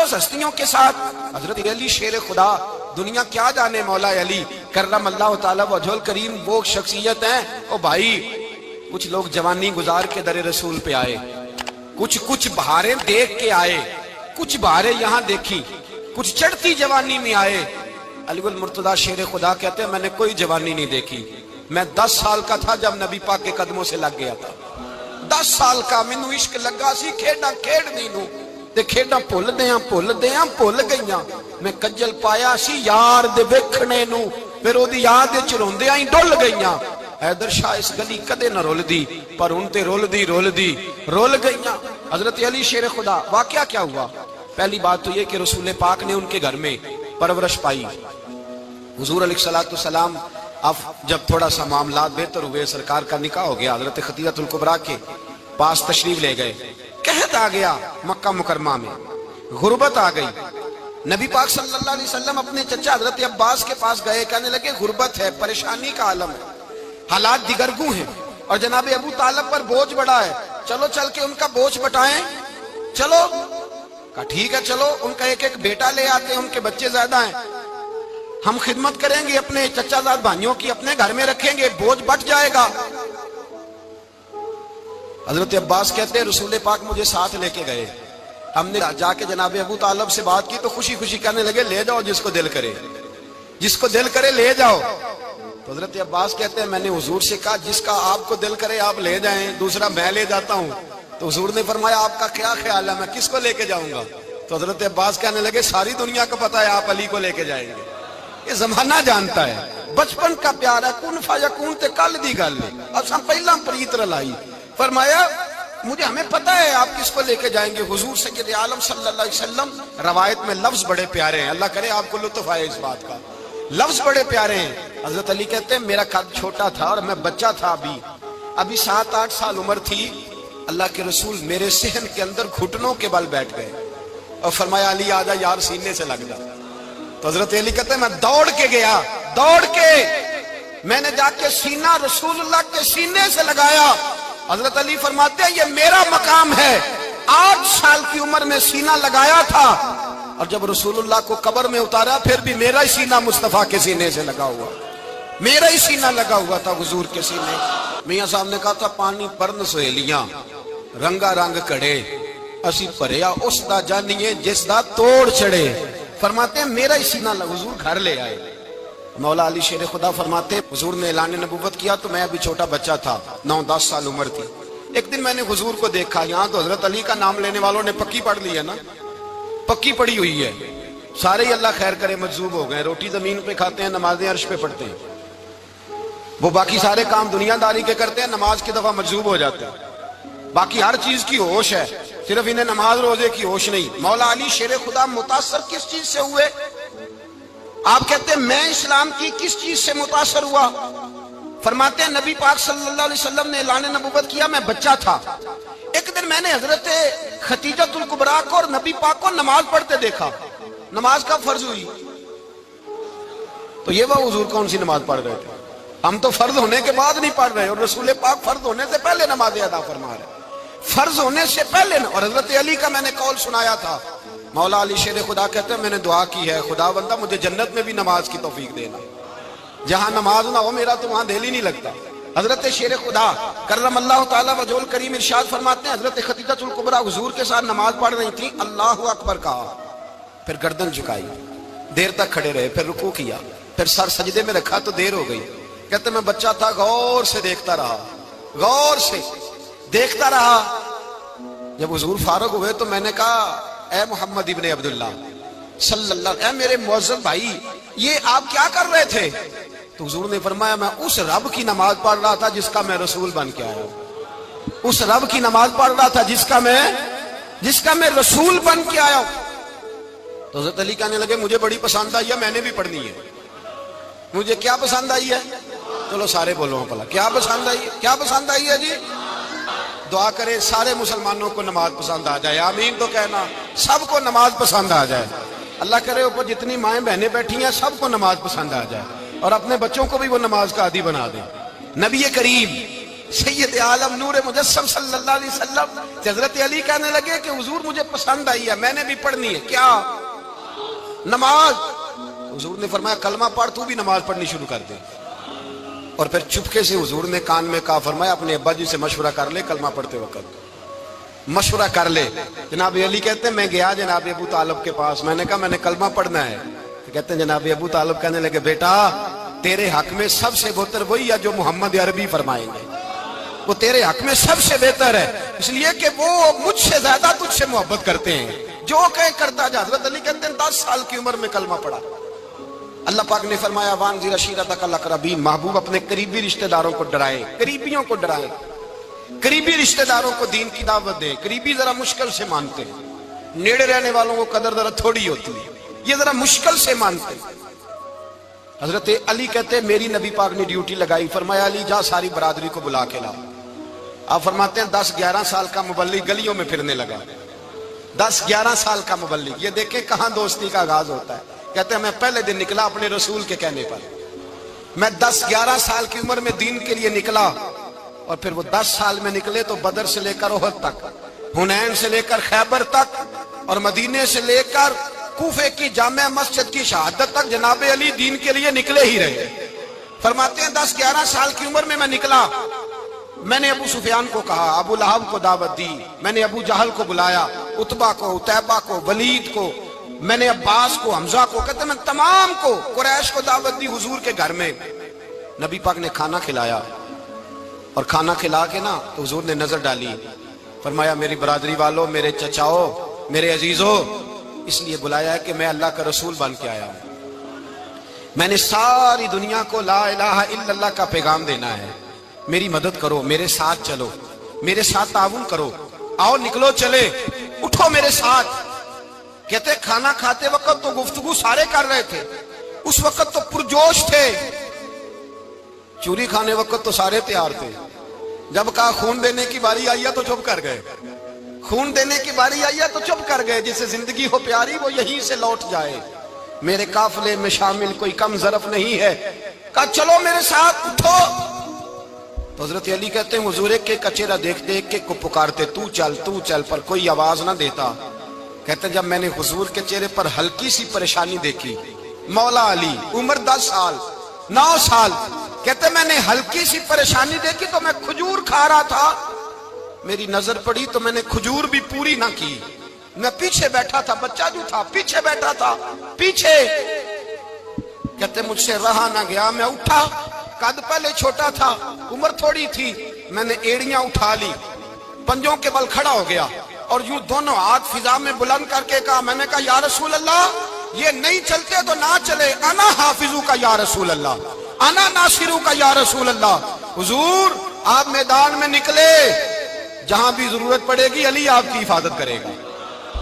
مقدس ہستیوں کے ساتھ حضرت علی شیر خدا، دنیا کیا جانے مولا علی کرم اللہ تعالی وجہ الکریم وہ شخصیت ہیں۔ او بھائی کچھ لوگ جوانی گزار کے در رسول پہ آئے، کچھ بہاریں دیکھ کے آئے، کچھ بہاریں یہاں دیکھی، کچھ چڑھتی جوانی میں آئے۔ علی المرتضیٰ شیر خدا کہتے ہیں میں نے کوئی جوانی نہیں دیکھی، میں 10 سال کا تھا جب نبی پاک کے قدموں سے لگ گیا تھا، 10 سال کا مینوں عشق لگا سی، کھیڈاں کھیڈنی نوں تے کھیڈاں بھول گئیاں، میں کجل پایا سی یار دے ویکھنے نوں، پھر او دی یاد وچ روندیاں ہی ڈل گئیاں۔ حیدر شاہ اس گلی کدے نہ رول دی، پر ان تے رول گئیاں۔ حضرت علی شیر خدا، واقعہ کیا ہوا؟ پہلی بات تو یہ کہ رسول پاک نے ان کے گھر میں پرورش پائی۔ حضور علیہ السلام اب جب تھوڑا سا معاملات بہتر ہوئے، سرکار کا نکاح ہو گیا، حضرت خدیجہ الکبریٰ کے پاس تشریف لے گئے، قحط آ گیا مکہ مکرمہ میں، غربت آ گئی۔ نبی پاک صلی اللہ علیہ وسلم اپنے چچا حضرت عباس کے پاس گئے، کہنے لگے غربت ہے، پریشانی کا عالم ہے، حالات دیگرگوں ہیں، اور جناب ابو طالب پر بوجھ بڑا ہے، چلو چل کے ان کا بوجھ بٹائیں۔ چلو کہا ٹھیک ہے، چلو ان کا ایک بیٹا لے آتے ہیں، ان کے بچے زیادہ ہیں، ہم خدمت کریں گے اپنے چچا زاد بھائیوں کی، اپنے گھر میں رکھیں گے، بوجھ بٹ جائے گا۔ حضرت عباس کہتے ہیں رسول پاک مجھے ساتھ لے کے گئے، ہم نے جا کے جناب ابو طالب سے بات کی تو خوشی خوشی کہنے لگے لے جاؤ جس کو دل کرے لے جاؤ۔ تو حضرت عباس کہتے ہیں میں نے حضور سے کہا جس کا آپ کو دل کرے آپ لے جائیں، دوسرا میں لے جاتا ہوں۔ تو حضور نے فرمایا آپ کا کیا خیال ہے، میں کس کو لے کے جاؤں گا؟ تو حضرت عباس کہنے لگے ساری دنیا کو پتا ہے آپ علی کو لے کے جائیں گے، یہ زمانہ جانتا ہے، بچپن کا پیار ہے، کن فیکون تے کل دی گل ہے، اساں پہلا پریت رلائی۔ فرمایا ہمیں پتہ ہے آپ کس کو لے کے جائیں گے، حضور سید عالم صلی اللہ علیہ وسلم۔ روایت میں لفظ بڑے پیارے ہیں، اللہ کرے آپ کو لطف آئے اس بات کا، لفظ بڑے پیارے ہیں۔ حضرت علی کہتے ہیں میرا قد چھوٹا تھا اور میں بچہ تھا، ابھی 7-8 سال عمر تھی، اللہ کے رسول میرے صحن کے اندر گھٹنوں کے بل بیٹھ گئے اور فرمایا علی آجا یار سینے سے لگ جا۔ تو حضرت علی کہتے ہیں میں دوڑ کے گیا، میں نے جا کے سینہ رسول اللہ کے سینے سے لگایا۔ حضرت علی فرماتے ہیں یہ میرا مقام ہے، 8 سال کی عمر میں سینہ لگایا تھا، اور جب رسول اللہ کو قبر میں اتارا پھر بھی میرا ہی سینہ مصطفیٰ کے سینے سے لگا ہوا، میرا ہی سینہ لگا ہوا تھا حضور کے سینے۔ میاں صاحب نے کہا تھا پانی پرن سہیلیاں رنگا رنگ کڑے، اسی پریا اس دا جانیے جس دا توڑ چڑے۔ فرماتے ہیں میرا ہی سینہ لگا، حضور گھر لے آئے۔ مولا علی شیر خدا فرماتے ہیں حضور نے اعلان نبوت کیا تو میں ابھی چھوٹا بچہ تھا، 9-10 سال عمر تھی۔ ایک دن میں نے حضور کو دیکھا، یہاں تو حضرت علی کا نام لینے والوں نے پکی پڑھ لی ہے نا، پکی پڑی ہوئی ہے، سارے ہی اللہ خیر کرے مجذوب ہو گئے، روٹی زمین پہ کھاتے ہیں، نمازیں عرش پہ پڑھتے ہیں، وہ باقی سارے کام دنیا داری کے کرتے ہیں، نماز کی دفعہ مجذوب ہو جاتے ہیں، باقی ہر چیز کی ہوش ہے، صرف انہیں نماز روزے کی ہوش نہیں۔ مولا علی شیر خدا متاثر کس چیز سے ہوئے؟ آپ کہتے ہیں میں اسلام کی کس چیز سے متاثر ہوا؟ فرماتے ہیں نبی پاک صلی اللہ علیہ وسلم نے اعلان نبوت کیا، میں بچہ تھا، ایک دن میں نے حضرت خدیجہ الکبریٰ کو اور نبی پاک کو نماز پڑھتے دیکھا۔ نماز کب فرض ہوئی؟ تو یہ وہ حضور کون سی نماز پڑھ رہے تھے؟ ہم تو فرض ہونے کے بعد نہیں پڑھ رہے، اور رسول پاک فرض ہونے سے پہلے نماز ادا فرما رہے، فرض ہونے سے پہلے۔ اور حضرت علی کا میں نے قول سنایا تھا، مولا علی شیر خدا کہتے ہیں میں نے دعا کی ہے خدا بندہ مجھے جنت میں بھی نماز کی توفیق دینا، جہاں نماز نہ ہو میرا تو وہاں دل ہی نہیں لگتا۔ حضرت شیر خدا کرم اللہ تعالیٰ وجہ الکریم ارشاد فرماتے ہیں حضرت خدیجہ الکبریٰ حضور کے ساتھ نماز پڑھ رہی تھی، اللہ اکبر کہا، پھر گردن جھکائی، دیر تک کھڑے رہے، پھر رکوع کیا، پھر سر سجدے میں رکھا تو دیر ہو گئی۔ کہتے میں بچہ تھا، غور سے دیکھتا رہا، غور سے دیکھتا رہا۔ جب حضور فارغ ہوئے تو میں نے کہا اے محمد ابن عبداللہ صلی اللہ علیہ وسلم، اے میرے معزز بھائی یہ آپ کیا کر رہے تھے؟ تو حضور نے فرمایا میں اس رب کی نماز پڑھ رہا تھا جس کا میں رسول بن کے آیا ہوں، اس رب کی نماز پڑھ رہا تھا جس کا میں رسول بن کے آیا ہوں۔ تو حضرت علی کہنے لگے مجھے بڑی پسند آئی ہے، میں نے بھی پڑھنی ہے۔ مجھے کیا پسند آئی ہے؟ چلو سارے بولو پلا کیا پسند آئی ہے؟ کیا پسند آئی ہے جی؟ دعا کرے سارے مسلمانوں کو نماز پسند آ جائے، آمین تو کہنا، سب کو نماز پسند آ جائے۔ اللہ کرے اوپر جتنی مائیں بہنیں بیٹھی ہیں سب کو نماز پسند آ جائے، اور اپنے بچوں کو بھی وہ نماز کا عادی بنا دیں۔ نبی کریم سید عالم نور مجسم صلی اللہ علیہ وسلم حضرت علی کہنے لگے کہ حضور مجھے پسند آئی ہے، میں نے بھی پڑھنی ہے۔ کیا؟ نماز۔ حضور نے فرمایا کلمہ پڑھ، تو بھی نماز پڑھنی شروع کر دے۔ اور پھر چپکے سے حضور نے کان میں کہا، فرمایا اپنے ابا جی سے مشورہ کر لے کلمہ پڑھتے وقت، مشورہ کر لے۔ جناب علی کہتے ہیں میں گیا جناب ابو طالب کے پاس، میں نے کہا میں نے کلمہ پڑھنا ہے۔ کہتے ہیں جناب ابو طالب کہنے لگے بیٹا تیرے حق میں سب سے بہتر وہی ہے جو محمد عربی فرمائیں گے، وہ تیرے حق میں سب سے بہتر ہے، اس لیے کہ وہ مجھ سے زیادہ تجھ سے محبت کرتے ہیں، جو کہیں کرتا جا۔ حضرت علی کہتے ہیں 10 سال کی عمر میں کلمہ پڑھا۔ اللہ پاک نے فرمایا وانذر عشیرتک الاقربین، محبوب اپنے قریبی رشتہ داروں کو ڈرائے، قریبیوں کو ڈرائے، قریبی رشتہ داروں کو دین کی دعوت دے۔ قریبی ذرا مشکل سے مانتے ہیں، نیڑے رہنے والوں کو قدر ذرا تھوڑی ہوتی ہے، یہ ذرا مشکل سے مانتے ہیں۔ حضرت علی کہتے ہیں میری نبی پاک نے ڈیوٹی لگائی، فرمایا علی جا ساری برادری کو بلا کے لا۔ آپ فرماتے ہیں 10-11 سال کا مبلغ گلیوں میں پھرنے لگا، 10-11 سال کا مبلغ۔ یہ دیکھیں کہاں دوستی کا آغاز ہوتا ہے۔ کہتے ہیں میں پہلے دن نکلا اپنے رسول کے کہنے پر، میں 10-11 سال کی عمر میں دین کے لیے نکلا، اور پھر وہ 10 سال میں نکلے تو بدر سے لے کر احد تک، حنین سے لے کر خیبر تک، اور مدینے سے لے کر کوفے کی جامع مسجد کی شہادت تک جناب علی دین کے لیے نکلے ہی رہے۔ فرماتے ہیں 10-11 سال کی عمر میں نکلا، میں نے ابو سفیان کو کہا، ابو لہب کو دعوت دی، میں نے ابو جہل کو بلایا، عتبہ کو، عتیبہ کو، ولید کو، میں نے عباس کو، حمزہ کو، کہتے ہیں میں تمام کو، قریش کو دعوت دی حضور کے گھر میں۔ نبی پاک نے کھانا کھلایا، اور کھانا کھلا کے نا تو حضور نے نظر ڈالی، فرمایا میری برادری والوں، میرے چچاؤ، میرے عزیزوں، اس لیے بلایا ہے کہ میں اللہ کا رسول بن کے آیا ہوں، میں نے ساری دنیا کو لا الہ الا اللہ کا پیغام دینا ہے، میری مدد کرو، میرے ساتھ چلو، میرے ساتھ تعاون کرو، آؤ نکلو چلے، اٹھو میرے ساتھ۔ کہتے کھانا کھاتے وقت تو گفتگو سارے کر رہے تھے، اس وقت تو پرجوش تھے، چوری کھانے وقت تو سارے تیار تھے، جب کہا خون دینے کی باری آئی ہے تو چپ کر گئے، خون دینے کی باری آئی ہے تو چپ کر گئے، جسے زندگی ہو پیاری وہ یہیں سے لوٹ جائے، میرے قافلے میں شامل کوئی کم ظرف نہیں ہے، کہا چلو میرے ساتھ اٹھو۔ تو حضرت علی کہتے ہیں حضور ایک چہرہ دیکھ دیکھ کے کو پکارتے تو چل، پر کوئی آواز نہ دیتا۔ کہتے ہیں جب میں نے حضور کے چہرے پر ہلکی سی پریشانی دیکھی، مولا علی عمر 10 سال 9 سال، کہتے ہیں میں نے ہلکی سی پریشانی دیکھی تو میں کھجور کھا رہا تھا، میری نظر پڑی تو میں نے کھجور بھی پوری نہ کی، میں پیچھے بیٹھا تھا، بچہ جو تھا پیچھے بیٹھا تھا، پیچھے۔ کہتے مجھ سے رہا نہ گیا، میں اٹھا، قد پہلے چھوٹا تھا، عمر تھوڑی تھی، میں نے ایڑیاں اٹھا لی، پنجوں کے بل کھڑا ہو گیا، اور یوں دونوں ہاتھ فضا میں بلند کر کے کہا، میں نے کہا یا رسول اللہ یہ نہیں چلتے تو نہ چلے، انا حافظو کا یا رسول اللہ، انا ناصرو کا یا رسول اللہ۔ حضور آپ میدان میں نکلے، جہاں بھی ضرورت پڑے گی علی آپ کی حفاظت کرے گا۔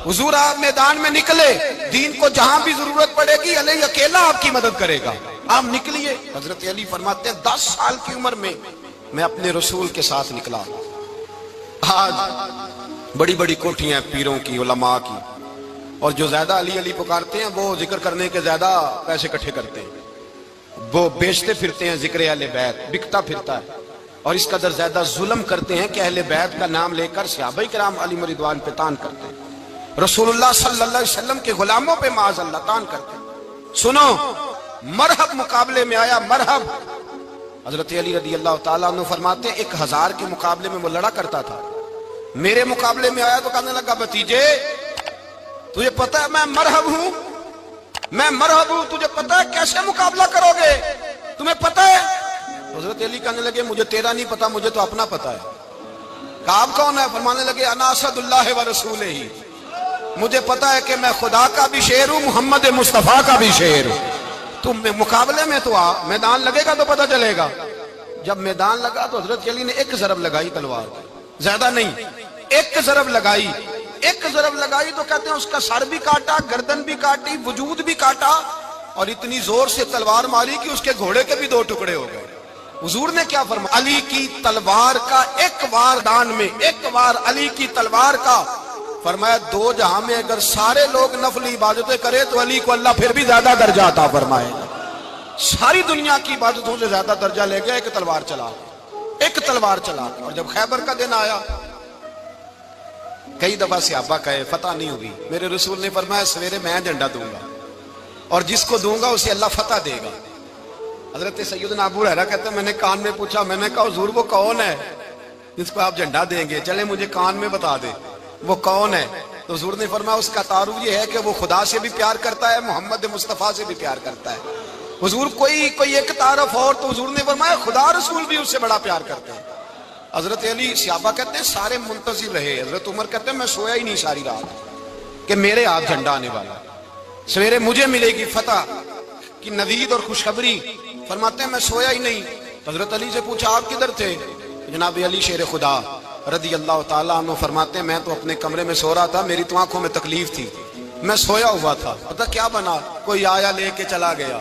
حضور آپ میدان میں نکلے، دین کو جہاں بھی ضرورت پڑے گی علی اکیلا آپ کی مدد کرے گا، آپ نکلیے۔ حضرت علی فرماتے ہیں 10 سال کی عمر میں اپنے رسول کے ساتھ نکلا۔ آج بڑی بڑی کوٹھیاں پیروں کی، علماء کی، اور جو زیادہ علی علی پکارتے ہیں وہ ذکر کرنے کے زیادہ پیسے اکٹھے کرتے ہیں، وہ بیچتے پھرتے ہیں ذکر اہل بیت، بکتا پھرتا ہے، اور اس قدر زیادہ ظلم کرتے ہیں کہ اہل بیت کا نام لے کر صحابہ کرام علی رضوان پہ تان کرتے ہیں، رسول اللہ صلی اللہ علیہ وسلم کے غلاموں پہ معاذ اللہ تان کرتے ہیں۔ سنو، مرحب مقابلے میں آیا، مرحب۔ حضرت علی رضی اللہ تعالیٰ عنہ فرماتے ہیں 1000 کے مقابلے میں وہ لڑا کرتا تھا، میرے مقابلے میں آیا تو کہنے لگا بھتیجے تجھے پتہ ہے میں مرحب ہوں، تجھے پتہ ہے کیسے مقابلہ کرو گے، تمہیں پتہ ہے؟ حضرت علی کہنے لگے مجھے تیرا نہیں پتا، مجھے تو اپنا پتا ہے۔ کہا آپ کون ہے؟ فرمانے لگے انا اسد اللہ و رسولہ، مجھے پتا ہے کہ میں خدا کا بھی شیر ہوں، محمد مصطفیٰ کا بھی شیر ہوں۔ تم مقابلے میں تو آ، میدان لگے گا تو پتہ چلے گا۔ جب میدان لگا تو حضرت علی نے 1 ضرب لگائی تلوار، زیادہ نہیں، 1 ضرب لگائی، 1 ضرب لگائی تو کہتے ہیں اس کا سر بھی کاٹا، گردن بھی کاٹی، وجود بھی کاٹا، اور اتنی زور سے تلوار ماری کہ اس کے گھوڑے کے بھی 2 ٹکڑے ہو گئے۔ حضور نے کیا فرمایا؟ علی کی تلوار کا 1 وار دان میں، 1 وار علی کی تلوار کا، فرمایا 2 جہاں میں اگر سارے لوگ نفلی عبادتیں کرے تو علی کو اللہ پھر بھی زیادہ درجہ عطا فرمائے گا۔ ساری دنیا کی عبادتوں سے زیادہ درجہ لے گیا 1 تلوار چلا، ایک تلوار چلا کے. اور جب خیبر کا دن آیا, کئی دفعہ صحابہ کہے فتح نہیں ہوئی, میرے رسول نے فرمایا سویرے میں جھنڈا دوں گا اور جس کو دوں گا اسے اللہ فتح دے گا. حضرت سیدنا ابو ہریرہ کہتے ہیں میں نے کان میں پوچھا, میں نے کہا حضور وہ کون ہے جس کو آپ جھنڈا دیں گے, چلے مجھے کان میں بتا دے وہ کون ہے. تو حضور نے فرمایا اس کا تعارف یہ ہے کہ وہ خدا سے بھی پیار کرتا ہے, محمد مصطفیٰ سے بھی پیار کرتا ہے. حضور کوئی ایک تعارف اور, تو حضور نے فرمایا خدا رسول بھی اس سے بڑا پیار کرتے ہیں. حضرت علی, صحابہ کہتے ہیں سارے منتظر رہے. حضرت عمر کہتے ہیں میں سویا ہی نہیں ساری رات کہ میرے ہاتھ جھنڈا آنے والا, سویرے مجھے ملے گی فتح کی نوید اور خوشخبری. فرماتے ہیں میں سویا ہی نہیں. حضرت علی سے پوچھا آپ کدھر تھے؟ جناب علی شیر خدا رضی اللہ تعالیٰ عنہ فرماتے ہیں میں تو اپنے کمرے میں سو رہا تھا, میری تو آنکھوں میں تکلیف تھی, میں سویا ہوا تھا. پتہ کیا بنا, کوئی آیا لے کے چلا گیا,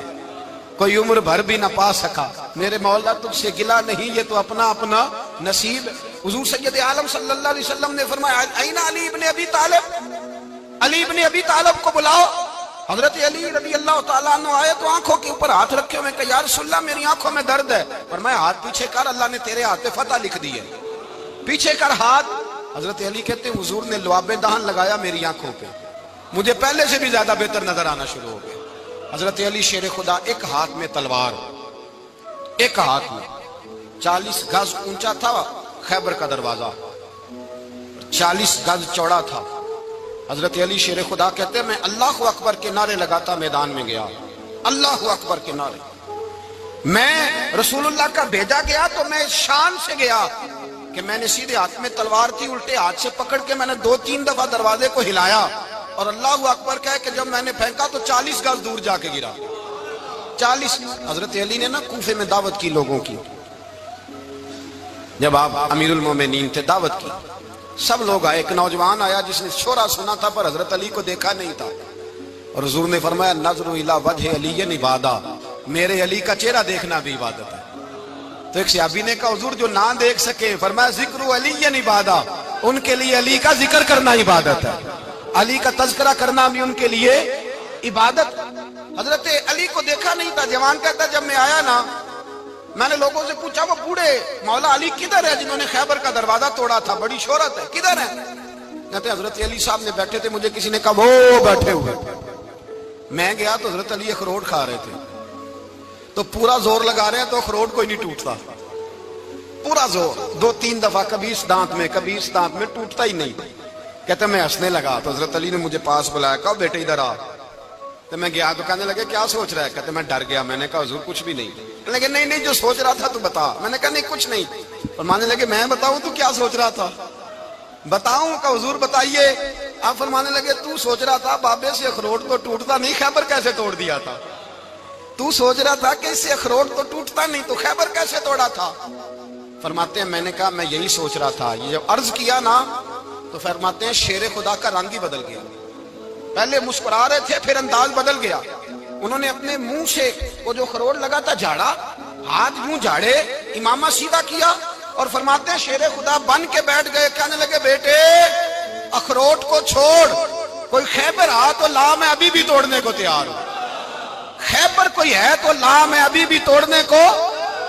کوئی عمر بھر بھی نہ پا سکا. میرے مولا تجھ سے گلا نہیں, یہ تو اپنا اپنا نصیب. حضور سید عالم صلی اللہ علیہ وسلم نے فرمایا این علی ابن ابی طالب, علی ابن ابی طالب کو بلاؤ. حضرت علی رضی اللہ تعالیٰ عنہ آئے تو آنکھوں کے اوپر ہاتھ رکھے ہوئے کہ یا رسول اللہ میری آنکھوں میں درد ہے. فرمایا ہاتھ پیچھے کر, اللہ نے تیرے ہاتھ پہ فتح لکھ دی ہے, پیچھے کر ہاتھ. حضرت علی کہتے ہیں حضور نے لعاب دہن لگایا میری آنکھوں پہ, مجھے پہلے سے بھی زیادہ بہتر نظر آنا شروع ہو گیا. حضرت علی شیر خدا ایک ہاتھ میں تلوار, ایک ہاتھ میں 40 گز اونچا تھا خیبر کا دروازہ, 40 گز چوڑا تھا. حضرت علی شیر خدا کہتے ہیں میں اللہ اکبر کے نعرے لگاتا میدان میں گیا, اللہ اکبر کے نعرے. میں رسول اللہ کا بھیجا گیا تو میں شان سے گیا کہ میں نے سیدھے ہاتھ میں تلوار تھی, الٹے ہاتھ سے پکڑ کے میں نے 2-3 دفعہ دروازے کو ہلایا اور اللہ اکبر کہہ کہ جب میں نے پھینکا تو 40 گز دور جا کے گرا. 40. حضرت علی نے نا کوفے میں دعوت کی لوگوں کی, جب آپ امیر المومنین تھے دعوت کی, سب لوگ آئے. ایک نوجوان آیا جس نے شورا سنا تھا پر حضرت علی کو دیکھا نہیں تھا, اور حضور نے فرمایا نظر الی وجہ علی عبادہ, میرے علی کا چہرہ دیکھنا بھی عبادت ہے. تو ایک صحابی نے کہا حضور جو نہ دیکھ سکے, فرمایا ذکر علی عبادہ, ان کے لیے علی کا ذکر کرنا عبادت ہے, علی کا تذکرہ کرنا بھی ان کے لیے عبادت. حضرت علی کو دیکھا نہیں تھا. جوان کہتا جب میں آیا نا, میں نے لوگوں سے پوچھا وہ بوڑھے مولا علی کدھر ہے جنہوں نے خیبر کا دروازہ توڑا تھا, بڑی شہرت ہے, کدھر ہے؟ کہتے حضرت علی صاحب نے بیٹھے تھے, مجھے کسی نے کہا وہ بیٹھے ہوئے. میں گیا تو حضرت علی اخروٹ کھا رہے تھے, تو پورا زور لگا رہے ہیں تو اخروٹ کوئی نہیں ٹوٹتا, پورا زور 2-3 دفعہ, کبھی اس دانت میں کبھی اس دانت میں, ٹوٹتا ہی نہیں. کہتے میں ہنسنے لگا تو حضرت علی نے مجھے پاس بلایا, کہا بیٹے ادھر آ. تو میں گیا تو کہنے لگے کیا سوچ رہا ہے؟ کہتے میں ڈر گیا. میں نے کہا حضور کچھ بھی نہیں. لیکن نہیں جو سوچ رہا تھا تو بتا. میں نے کہا نہیں کچھ نہیں. فرمانے لگے میں بتاؤں تو کیا سوچ رہا تھا؟ بتاؤں؟ کہ حضور بتائیے. آپ فرمانے لگے تو سوچ رہا تھا بابے سے اخروٹ تو ٹوٹتا نہیں, خیبر کیسے توڑ دیا تھا؟ تو سوچ رہا تھا کہ اس سے اخروٹ تو ٹوٹتا نہیں تو خیبر کیسے توڑا تھا؟ فرماتے ہیں میں نے کہا میں یہی سوچ رہا تھا. یہ جب عرض کیا نا تو فرماتے ہیں شیر خدا کا رنگ ہی بدل گیا. پہلے مسکرا رہے تھے پھر انداز بدل گیا. انہوں نے اپنے منہ سے وہ جو خروٹ لگا تھا جھاڑا, ہاتھ یوں جھاڑے, امامہ سیدھا کیا اور فرماتے ہیں شیر خدا بن کے بیٹھ گئے. کہنے لگے بیٹے اخروٹ کو چھوڑ, کوئی خیبر آ تو لا, میں ابھی بھی توڑنے کو تیار ہوں. خیبر کوئی ہے تو لا, میں ابھی بھی توڑنے کو.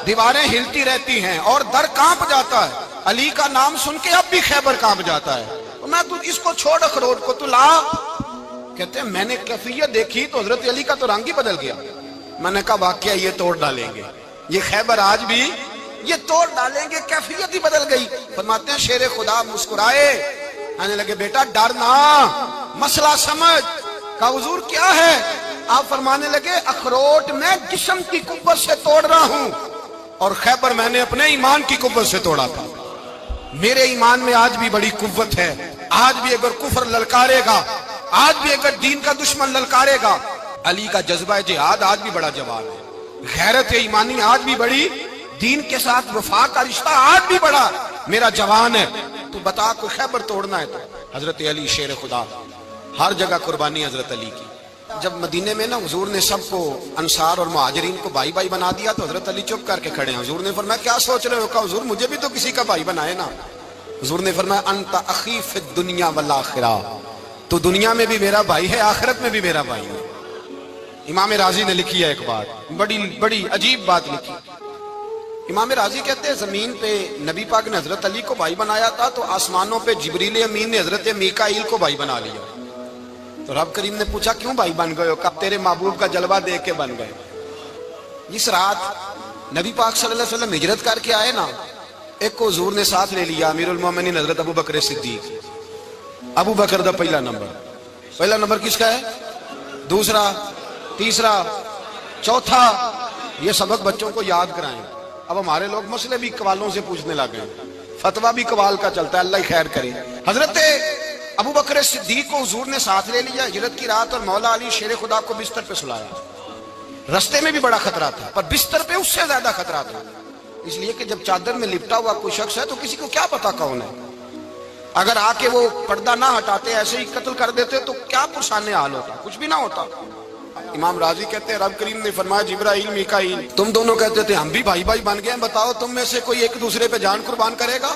دیواریں ہلتی رہتی ہیں اور در کانپ جاتا ہے, علی کا نام سن کے اب بھی خیبر کانپ جاتا ہے. میں تو اس کو چھوڑ اخروٹ کو تو لا. کہتے ہیں میں نے کیفیت دیکھی تو حضرت علی کا تو رنگ ہی بدل گیا. میں نے کہا واقعہ یہ توڑ ڈالیں گے, یہ خیبر آج بھی یہ توڑ ڈالیں گے, کیفیت ہی بدل گئی. فرماتے ہیں شیر خدا مسکرائے, کہنے لگے بیٹا ڈرنا, مسئلہ سمجھ. کہا حضور کیا ہے؟ آپ فرمانے لگے اخروٹ میں جسم کی قوت سے توڑ رہا ہوں اور خیبر میں نے اپنے ایمان کی قوت سے توڑا تھا. میرے ایمان میں آج بھی بڑی قوت ہے. آج بھی اگر کفر للکارے گا, آج بھی اگر دین کا دشمن للکارے گا, علی کا جذبہ جہاد آج بھی بڑا جوان ہے. غیرت ایمانی آج بھی بڑی, دین کے ساتھ وفا کا رشتہ آج بھی بڑا میرا جوان ہے. تو بتا کوئی خیبر توڑنا ہے تو حضرت علی شیر خدا, ہر جگہ قربانی حضرت علی کی. جب مدینے میں نا حضور نے سب کو انصار اور مہاجرین کو بھائی بھائی بنا دیا تو حضرت علی چپ کر کے کھڑے ہیں. حضور نے فرمایا کیا سوچ رہے ہو؟ کہا حضور مجھے بھی تو کسی کا بھائی بنائے نا. حضور نے فرمایا انت اخی فی الدنیا والآخرہ, تو دنیا میں بھی میرا بھائی ہے, آخرت میں بھی میرا بھائی ہے. امام راضی نے لکھی ہے ایک بات, بڑی عجیب بات لکھی. امام راضی کہتے ہیں زمین پہ نبی پاک نے حضرت علی کو بھائی بنایا تھا تو آسمانوں پہ جبریل امین نے حضرت میکائیل کو بھائی بنا لیا. تو رب کریم نے پوچھا کیوں بھائی بن گئے ہو؟ کب تیرے محبوب کا جلوہ دیکھ کے بن گئے. جس رات نبی پاک صلی اللہ علیہ وسلم ہجرت کر کے آئے نا، ایک کو حضور نے ساتھ لے لیا، امیر المومنین حضرت ابو بکر صدیق. ابو بکر دا پہلا نمبر کس کا ہے؟ دوسرا، تیسرا، چوتھا. یہ سبق بچوں کو یاد کرائیں. اب ہمارے لوگ مسئلے بھی قوالوں سے پوچھنے لگ گئے، فتویٰ بھی قوال کا چلتا ہے، اللہ ہی خیر کرے. حضرت ابو بکر صدیق کو حضور نے ساتھ لے لیا ہجرت کی رات، اور مولا علی شیر خدا کو بستر پہ سلایا. رستے میں بھی بڑا خطرہ تھا، پر بستر پہ اس سے زیادہ خطرہ تھا، اس لیے کہ جب چادر میں لپٹا ہوا کوئی شخص ہے تو کسی کو کیا پتا کون ہے. اگر آ کے وہ پردہ نہ ہٹاتے، ایسے ہی قتل کر دیتے تو کیا پرسان حال ہوتا، کچھ بھی نہ ہوتا. امام راضی کہتے ہیں رب کریم نے فرمایا جبرائیل میکائیل تم دونوں کہتے تھے ہم بھی بھائی بھائی بن گئے ہیں، بتاؤ تم میں سے کوئی ایک دوسرے پہ جان قربان کرے گا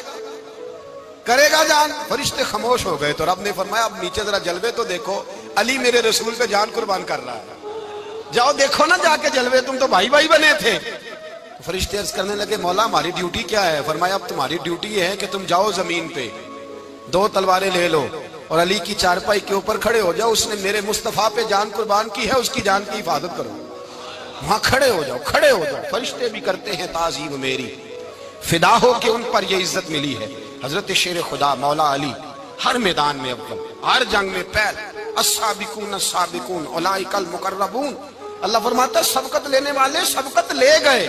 جان؟ فرشتے خاموش ہو گئے. تو رب نے فرمایا اب نیچے ذرا جلوے تو دیکھو، علی میرے رسول پہ جان قربان کر رہا ہے، جاؤ دیکھو نا جا کے جلوے، تم تو بھائی بھائی بنے تھے. فرشتے عرض کرنے لگے مولا ہماری ڈیوٹی کیا ہے؟ فرمایا اب تمہاری ڈیوٹی یہ ہے کہ تم جاؤ زمین پہ، 2 تلواریں لے لو اور علی کی چارپائی کے اوپر کھڑے ہو جاؤ، اس نے میرے مصطفیٰ پہ جان قربان کی ہے، اس کی جان کی حفاظت کرو. وہاں کھڑے ہو جاؤ. فرشتے بھی کرتے ہیں تعظیم میری، فدا ہو کہ ان پر یہ عزت ملی ہے. حضرت شیر خدا مولا علی ہر میدان میں اول، ہر جنگ میں پہل. السابقون السابقون اولئک المقربون. اللہ فرماتا ہے سبقت لینے والے سبقت لے گئے،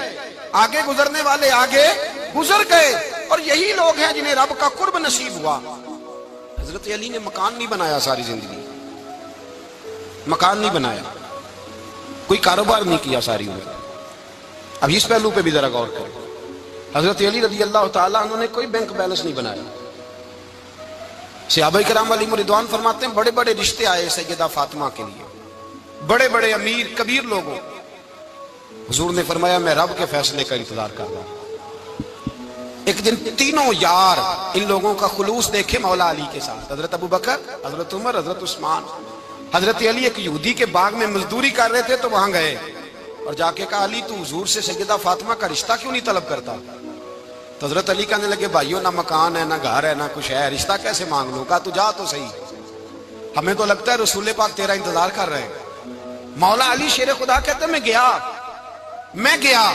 آگے گزرنے والے آگے گزر گئے، اور یہی لوگ ہیں جنہیں رب کا قرب نصیب ہوا. حضرت علی نے مکان نہیں بنایا، ساری زندگی مکان نہیں بنایا، کوئی کاروبار نہیں کیا ساری عمر. اب اس پہلو پہ بھی ذرا غور کریں. حضرت علی رضی اللہ تعالیٰ انہوں نے کوئی بینک بیلنس نہیں بنایا. صحابہ کرام علیہم رضوان فرماتے ہیں بڑے بڑے رشتے آئے سیدہ فاطمہ کے لیے، بڑے بڑے امیر کبیر لوگوں. حضور نے فرمایا میں رب کے فیصلے کا انتظار کر رہا ہوں. ایک دن تینوں یار ان لوگوں کا خلوص دیکھے مولا علی کے ساتھ، حضرت ابو بکر، حضرت عمر، حضرت عثمان. حضرت علی ایک یہودی کے باغ میں مزدوری کر رہے تھے تو وہاں گئے اور جا کے کہا علی تو حضور سے سیدہ فاطمہ کا رشتہ کیوں نہیں طلب کرتا؟ تو حضرت علی کہنے لگے بھائیو نہ مکان ہے نہ گھر ہے نہ کچھ ہے، رشتہ کیسے مانگ لوں؟ کہا تو جا تو صحیح، ہمیں تو لگتا ہے رسول پاک تیرا انتظار کر رہے ہیں. مولا علی شیر خدا کہتے ہیں میں گیا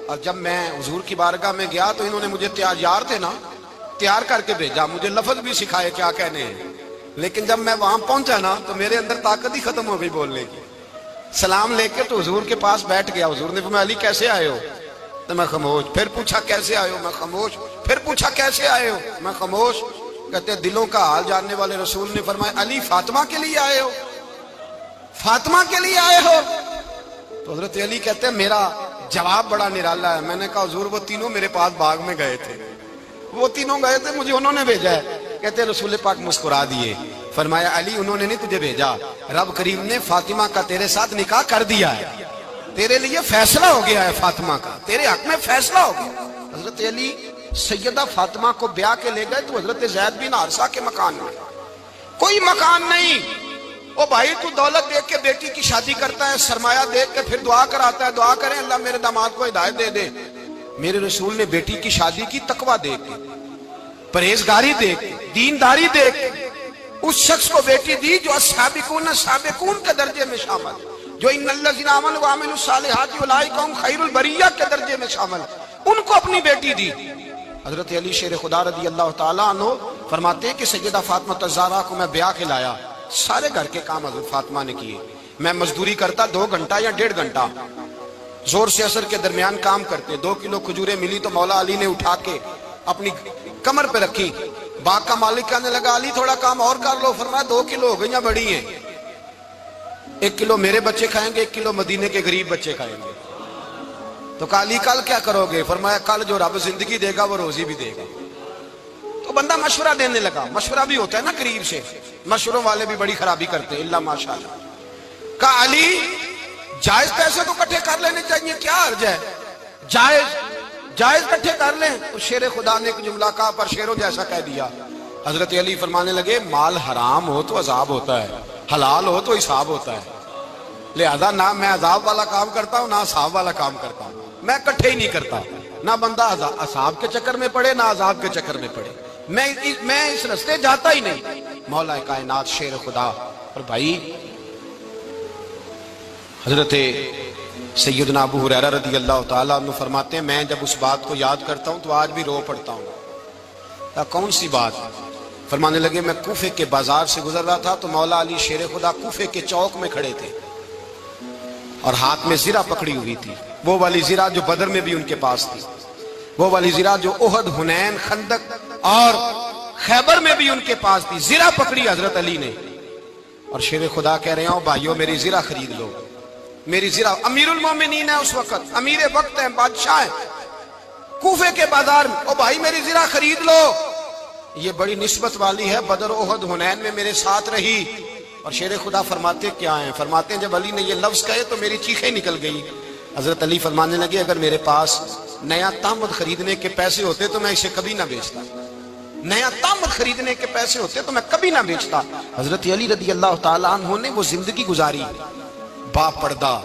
اور جب میں حضور کی بارگاہ میں گیا تو انہوں نے مجھے یار تھے نا تیار کر کے بھیجا، مجھے لفظ بھی سکھائے کیا کہنے ہیں، لیکن جب میں وہاں پہنچا نا تو میرے اندر طاقت ہی ختم ہو گئی بولنے کی. سلام لے کے تو حضور کے پاس بیٹھ گیا. حضور نے فرمایا علی کیسے آئے ہو؟ تو میں خاموش. پھر پوچھا کیسے آئے ہو؟ میں خاموش. پھر پوچھا کیسے آئے ہو؟ میں خاموش. کہتے دلوں کا حال جاننے والے رسول نے فرمایا علی فاطمہ کے لیے آئے ہو؟ فاطمہ کے لیے آئے ہو؟ تو حضرت علی کہتے ہیں میرا جواب بڑا نرالا ہے. میں نے کہا حضور وہ تینوں میرے پاس باغ میں گئے تھے، مجھے انہوں نے بھیجا ہے. کہتے رسول پاک مسکرا دیے، فرمایا علی انہوں نے نہیں تجھے بھیجا، رب کریم نے فاطمہ کا تیرے ساتھ نکاح کر دیا ہے، تیرے لیے فیصلہ ہو گیا ہے، فاطمہ کا تیرے حق میں فیصلہ ہو گیا. حضرت علی سیدہ فاطمہ کو بیاہ کے لے گئے تو حضرت زید بن حارثہ کے مکان میں کوئی مکان نہیں. او بھائی تو دولت دیکھ کے بیٹی کی شادی کرتا ہے، سرمایہ دیکھ کے پھر دعا کراتا ہے، دعا کریں اللہ میرے داماد کو ہدایت دے دے. میرے رسول نے بیٹی کی شادی کی تقوی دیکھ کے، پرہیزگاری دیکھ کے، دینداری دیکھ کے اس شخص کو بیٹی دی جو السابقون السابقون کے درجے میں شامل، جو ان الذین آمنوا وعملوا الصالحات اولئک هم خیر البریہ کے درجے میں شامل، ان کو اپنی بیٹی دی. حضرت علی شیر خدا رضی اللہ تعالیٰ عنہ فرماتے ہیں کہ سیدہ فاطمہ الزہرا کو میں بیاہ کے لایا، سارے گھر کے کام حضرت فاطمہ نے کیے. میں مزدوری کرتا 2 گھنٹہ یا 1.5 گھنٹہ، زور سے عصر کے درمیان کام کرتے. 2 کلو کھجوریں ملی تو مولا علی نے اٹھا کے اپنی کمر پہ رکھی. باغ کا مالک کہنے لگا علی تھوڑا کام اور کر لو. فرمایا 2 کلو ہو گئیں بڑی ہیں، 1 کلو میرے بچے کھائیں گے، 1 کلو مدینے کے غریب بچے کھائیں گے. تو کہا علی کل کیا کرو گے؟ فرمایا کل جو رب زندگی دے گا وہ روزی بھی دے گا. تو بندہ مشورہ دینے لگا. مشورہ بھی ہوتا ہے نا قریب سے، مشوروں والے بھی بڑی خرابی کرتے ہیں، اللہ ماشاءاللہ. کہا علی جائز پیسے تو کٹھے کر لینے چاہیے، کیا حرج ہے، جائز کٹھے کر لیں. تو شیر خدا نے ایک جملہ کہا پر شیروں جیسا کہہ دیا. حضرت علی فرمانے لگے مال حرام ہو تو عذاب ہوتا ہے، حلال ہو تو حساب ہوتا ہے، لہذا نہ میں عذاب والا کام کرتا ہوں نہ حساب والا کام کرتا ہوں، میں کٹھے ہی نہیں کرتا. نہ بندہ اصحاب کے چکر میں پڑے نہ عذاب کے چکر میں پڑے، میں اس راستے جاتا ہی نہیں۔ مولا کائنات شیر خدا۔ اور بھائی حضرت سیدنا ابو ہریرہ رضی اللہ تعالیٰ عنہ فرماتے ہیں میں جب اس بات کو یاد کرتا ہوں تو آج بھی رو پڑتا ہوں۔ کون سی بات؟ فرمانے لگے میں کوفے کے بازار سے گزر رہا تھا تو مولا علی شیر خدا کوفے کے چوک میں کھڑے تھے اور ہاتھ میں زرہ پکڑی ہوئی تھی، وہ والی زرہ جو بدر میں بھی ان کے پاس تھی، وہ والی زرہ جو احد، حنین، خندق اور خیبر میں بھی ان کے پاس تھی۔ زرہ پکڑی حضرت علی نے اور شیر خدا کہہ رہے ہیں بھائیو میری زرہ خرید لو، میری زرہ۔ امیر المومنین ہے اس وقت، امیر وقت ہے، بادشاہ ہے، کوفے کے بازار میں، او بھائی میری زرہ خرید لو، یہ بڑی نسبت والی ہے، بدر، احد، حنین میں میرے ساتھ رہی۔ اور شیر خدا فرماتے کیا ہیں؟ فرماتے ہیں جب علی نے یہ لفظ کہے تو میری چیخیں نکل گئی۔ حضرت علی فرمانے لگے اگر میرے پاس نیا تامد خریدنے کے پیسے ہوتے تو میں اسے کبھی نہ بیچتا، نیا تامد خریدنے کے پیسے ہوتے تو میں کبھی نہ بیچتا۔ حضرت علی رضی اللہ تعالیٰ عنہ نے وہ زندگی گزاری، با پردہ،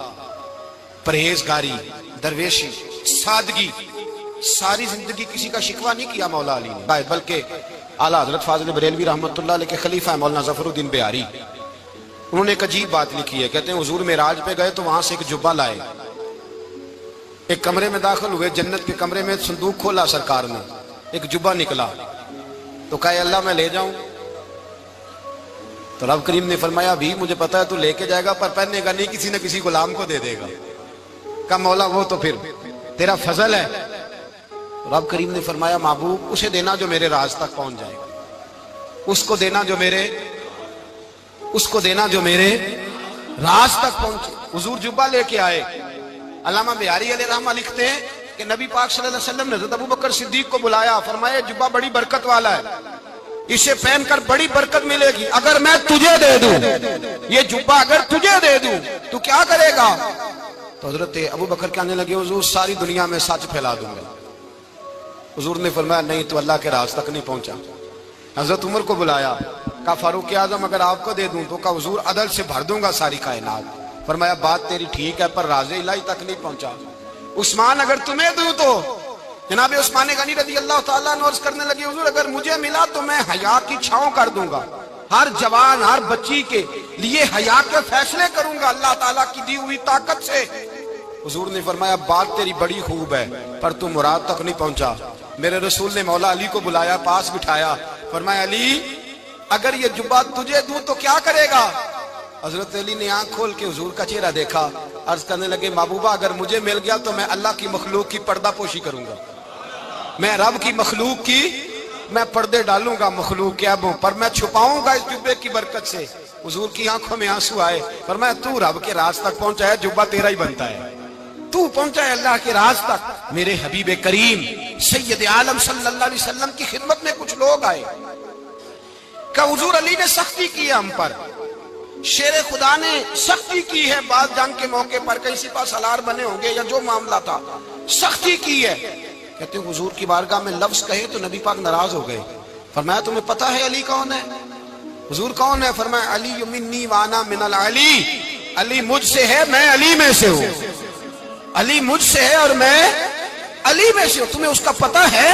پرہیزگاری، درویشی، سادگی، ساری زندگی کسی کا شکوہ نہیں کیا مولا علی نے، بلکہ اعلیٰ حضرت فاضل بریلوی رحمۃ اللہ علیہ کے خلیفہ مولانا ظفر الدین بہاری، انہوں نے ایک عجیب بات لکھی ہے، کہتے ہیں حضور معراج پہ گئے تو وہاں سے ایک جبہ لائے، ایک کمرے میں داخل ہوئے، جنت کے کمرے میں صندوق کھولا سرکار نے، ایک جبہ نکلا تو کہا اللہ میں لے جاؤں؟ تو رب کریم نے فرمایا بھی مجھے پتا ہے تو لے کے جائے گا پر پہننے گا نہیں، کسی نہ کسی غلام کو دے دے گا۔ کہا مولا وہ تو پھر تیرا فضل ہے۔ رب کریم نے فرمایا محبوب اسے دینا جو میرے راز تک پہنچ جائے گا، اس کو دینا جو میرے راز تک پہنچے۔ حضور جبہ لے کے آئے۔ علامہ بہاری علیہ رحمہ لکھتے ہیں کہ نبی پاک صلی اللہ علیہ وسلم نے حضرت ابوبکر صدیق کو بلایا، فرمایا جبہ بڑی برکت والا ہے، اسے پہن کر بڑی برکت ملے گی، اگر میں تجھے دے دوں، یہ جبہ اگر تجھے دے دوں تو کیا کرے گا؟ تو حضرت ابوبکر کہنے لگے حضور ساری دنیا میں سچ پھیلا دوں گا۔ حضور نے فرمایا نہیں تو اللہ کے راز تک نہیں پہنچا۔ حضرت عمر کو بلایا، کہا فاروق اعظم اگر آپ کو دے دوں تو کہا حضور عدل سے بھر دوں گا ساری کائنات۔ فرمایا بات تیری ٹھیک ہے پر راز الہی تک نہیں پہنچا۔ عثمان اگر تمہیں دوں تو جناب عثمان غنی رضی اللہ تعالیٰ عنہ عرض کرنے لگے حضور اگر مجھے ملا تو میں حیا کی چھاؤں کر دوں گا، ہر جوان ہر بچی کے لیے حیا کے فیصلے کروں گا اللہ تعالیٰ کی دی ہوئی طاقت سے۔ حضور نے فرمایا بات تیری بڑی خوب ہے پر تم مراد تک نہیں پہنچا۔ میرے رسول نے مولا علی کو بلایا، پاس بٹھایا، فرمایا علی اگر یہ جبہ تجھے دوں تو کیا کرے گا؟ حضرت علی نے آنکھ کھول کے حضور کا چہرہ دیکھا، عرض کرنے لگے محبوبہ اگر مجھے مل گیا تو میں اللہ کی مخلوق کی پردہ پوشی کروں گا، میں رب کی مخلوق کی میں پردے ڈالوں گا مخلوق کے عیبوں پر، میں چھپاؤں گا اس جبے کی برکت سے۔ حضور کی آنکھوں میں آنسو آئے، فرمایا تو رب کے راز تک پہنچا ہے، جبہ تیرا ہی بنتا ہے، تو پہنچا ہے اللہ کے راز تک۔ میرے حبیب کریم سید عالم صلی اللہ علیہ وسلم کی خدمت میں کچھ لوگ آئے کہ حضور علی نے سختی کی ہے ہم پر، شیر خدا نے سختی کی ہے، بعض جنگ کے موقع پر کئی سپاہ سالار بنے ہوں گے یا جو معاملہ تھا سختی کی ہے۔ کہتے ہیں حضور کی بارگاہ میں لفظ کہے تو نبی پاک ناراض ہو گئے۔ فرمایا تمہیں پتا ہے علی کون ہے؟ حضور کون ہے؟ فرمایا علی منی وانا من العلی، علی مجھ سے ہے میں علی میں سے ہوں، علی مجھ سے ہے اور میں علی میں سے ہوں۔ تمہیں اس کا پتہ ہے؟